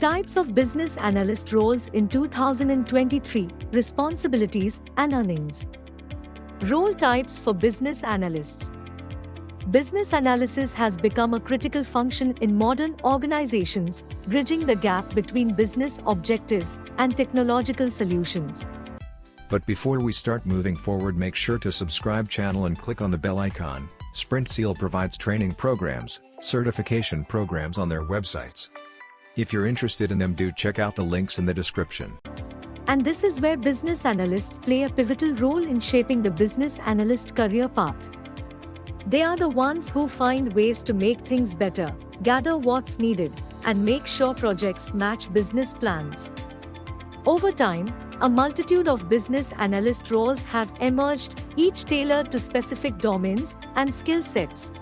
Types of business analyst roles in 2023, responsibilities and earnings. Role types for business analysts. Business analysis has become a critical function in modern organizations, bridging the gap between business objectives and technological solutions. But before we start moving forward, make sure to subscribe channel and click on the bell icon. Sprintzeal provides training programs, certification programs on their websites. If you're interested in them, do check out the links in the description. And this is where business analysts play a pivotal role in shaping the business analyst career path. They are the ones who find ways to make things better, gather what's needed, and make sure projects match business plans. Over time, a multitude of business analyst roles have emerged, each tailored to specific domains and skill sets.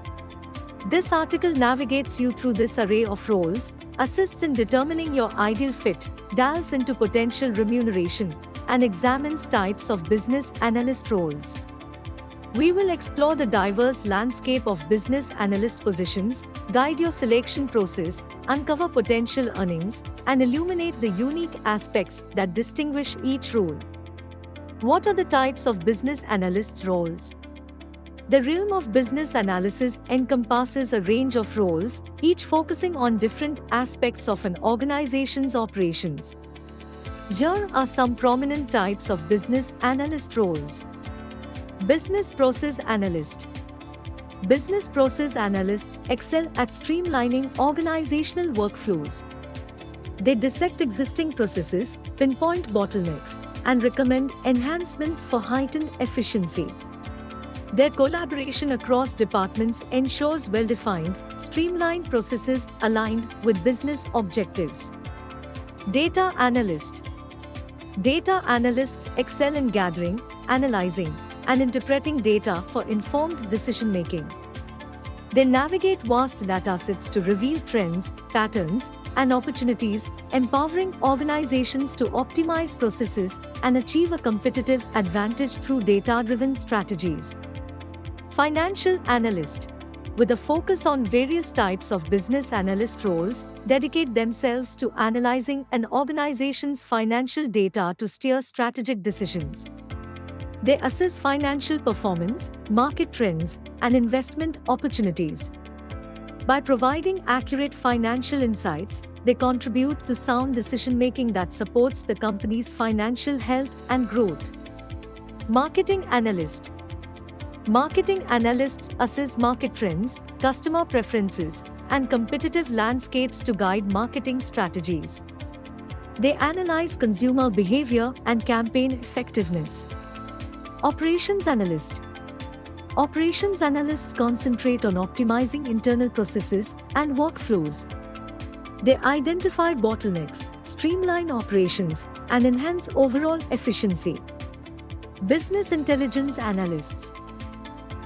This article navigates you through this array of roles, assists in determining your ideal fit, delves into potential remuneration, and examines types of business analyst roles. We will explore the diverse landscape of business analyst positions, guide your selection process, uncover potential earnings, and illuminate the unique aspects that distinguish each role. What are the types of business analysts' roles? The realm of business analysis encompasses a range of roles, each focusing on different aspects of an organization's operations. Here are some prominent types of business analyst roles. Business process analyst. Business process analysts excel at streamlining organizational workflows. They dissect existing processes, pinpoint bottlenecks, and recommend enhancements for heightened efficiency. Their collaboration across departments ensures well-defined, streamlined processes aligned with business objectives. Data analyst. Data analysts excel in gathering, analyzing, and interpreting data for informed decision-making. They navigate vast datasets to reveal trends, patterns, and opportunities, empowering organizations to optimize processes and achieve a competitive advantage through data-driven strategies. Financial analyst. With a focus on various types of business analyst roles, dedicate themselves to analyzing an organization's financial data to steer strategic decisions. They assess financial performance, market trends, and investment opportunities. By providing accurate financial insights, they contribute to sound decision-making that supports the company's financial health and growth. Marketing analyst. Marketing analysts assess market trends, customer preferences, and competitive landscapes to guide marketing strategies. They analyze consumer behavior and campaign effectiveness. Operations analyst. Operations analysts concentrate on optimizing internal processes and workflows. They identify bottlenecks, streamline operations, and enhance overall efficiency. Business intelligence analysts.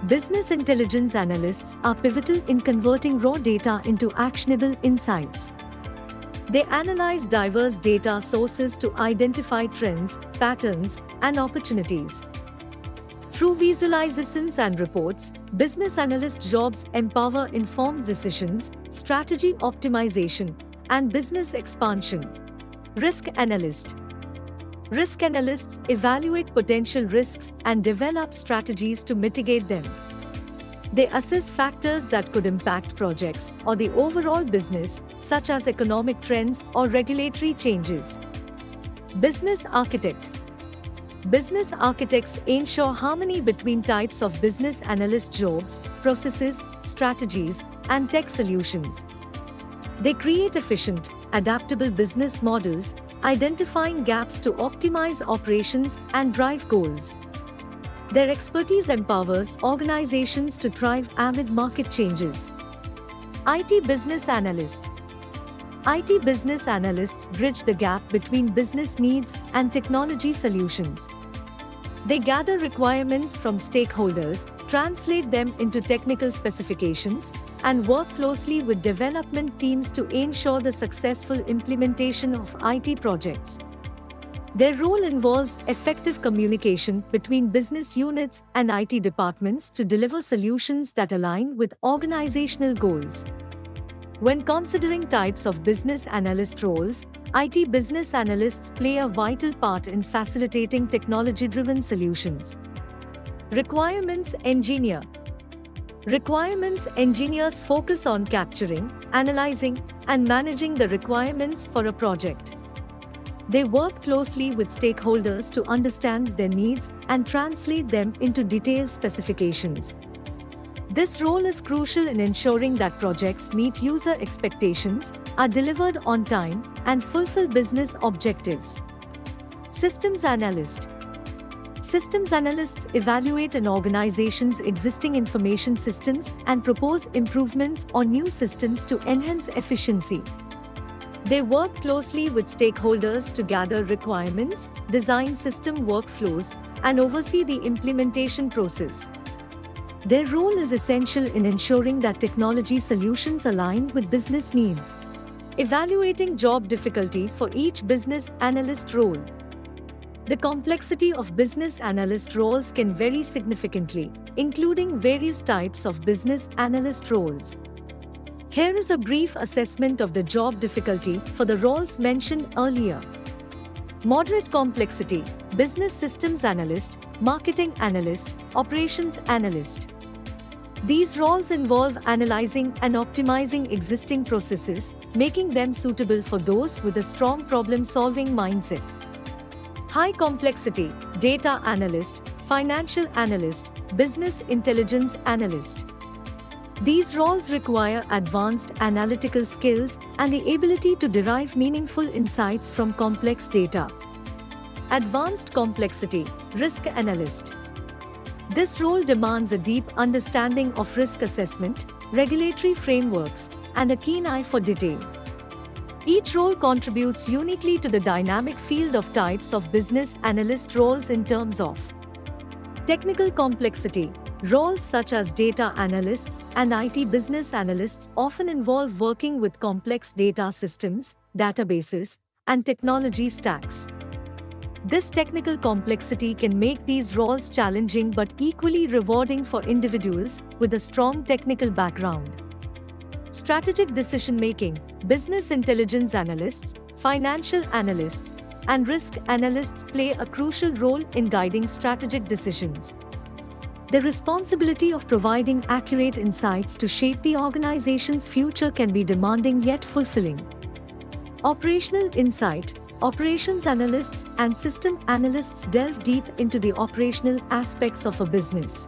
Business intelligence analysts are pivotal in converting raw data into actionable insights. They analyze diverse data sources to identify trends, patterns, and opportunities. Through visualizations and reports, business analyst jobs empower informed decisions, strategy optimization, and business expansion. Risk analyst. Risk analysts evaluate potential risks and develop strategies to mitigate them. They assess factors that could impact projects or the overall business, such as economic trends or regulatory changes. Business architect. Business architects ensure harmony between types of business analyst jobs, processes, strategies, and tech solutions. They create efficient, adaptable business models, identifying gaps to optimize operations and drive goals. Their expertise empowers organizations to thrive amid market changes. IT business analyst. IT business analysts bridge the gap between business needs and technology solutions. They gather requirements from stakeholders, translate them into technical specifications, and work closely with development teams to ensure the successful implementation of IT projects. Their role involves effective communication between business units and IT departments to deliver solutions that align with organizational goals. When considering types of business analyst roles, IT business analysts play a vital part in facilitating technology-driven solutions. Requirements engineer. Requirements engineers focus on capturing, analyzing, and managing the requirements for a project. They work closely with stakeholders to understand their needs and translate them into detailed specifications. This role is crucial in ensuring that projects meet user expectations, are delivered on time, and fulfill business objectives. Systems analyst. Systems analysts evaluate an organization's existing information systems and propose improvements or new systems to enhance efficiency. They work closely with stakeholders to gather requirements, design system workflows, and oversee the implementation process. Their role is essential in ensuring that technology solutions align with business needs. Evaluating job difficulty for each business analyst role. The complexity of business analyst roles can vary significantly, including various types of business analyst roles. Here is a brief assessment of the job difficulty for the roles mentioned earlier. Moderate complexity: business systems analyst, marketing analyst, operations analyst. These roles involve analyzing and optimizing existing processes, making them suitable for those with a strong problem-solving mindset. High complexity: data analyst, financial analyst, business intelligence analyst. These roles require advanced analytical skills and the ability to derive meaningful insights from complex data. Advanced complexity: risk analyst. This role demands a deep understanding of risk assessment, regulatory frameworks, and a keen eye for detail. Each role contributes uniquely to the dynamic field of types of business analyst roles in terms of technical complexity. Roles such as data analysts and IT business analysts often involve working with complex data systems, databases, and technology stacks. This technical complexity can make these roles challenging but equally rewarding for individuals with a strong technical background. Strategic decision-making: business intelligence analysts, financial analysts, and risk analysts play a crucial role in guiding strategic decisions. The responsibility of providing accurate insights to shape the organization's future can be demanding yet fulfilling. Operational insight: operations analysts and system analysts delve deep into the operational aspects of a business.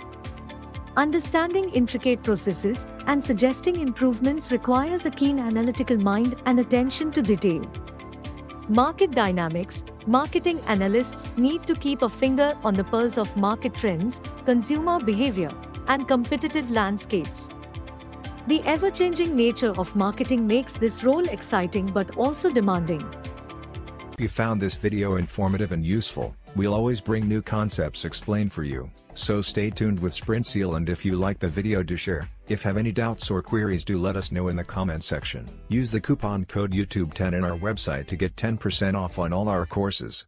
Understanding intricate processes and suggesting improvements requires a keen analytical mind and attention to detail. Market dynamics: marketing analysts need to keep a finger on the pulse of market trends, consumer behavior, and competitive landscapes. The ever-changing nature of marketing makes this role exciting but also demanding. If you found this video informative and useful, we'll always bring new concepts explained for you, so stay tuned with Sprintzeal, and if you like the video, do share. If have any doubts or queries, do let us know in the comment section. Use the coupon code YouTube10 in our website to get 10% off on all our courses.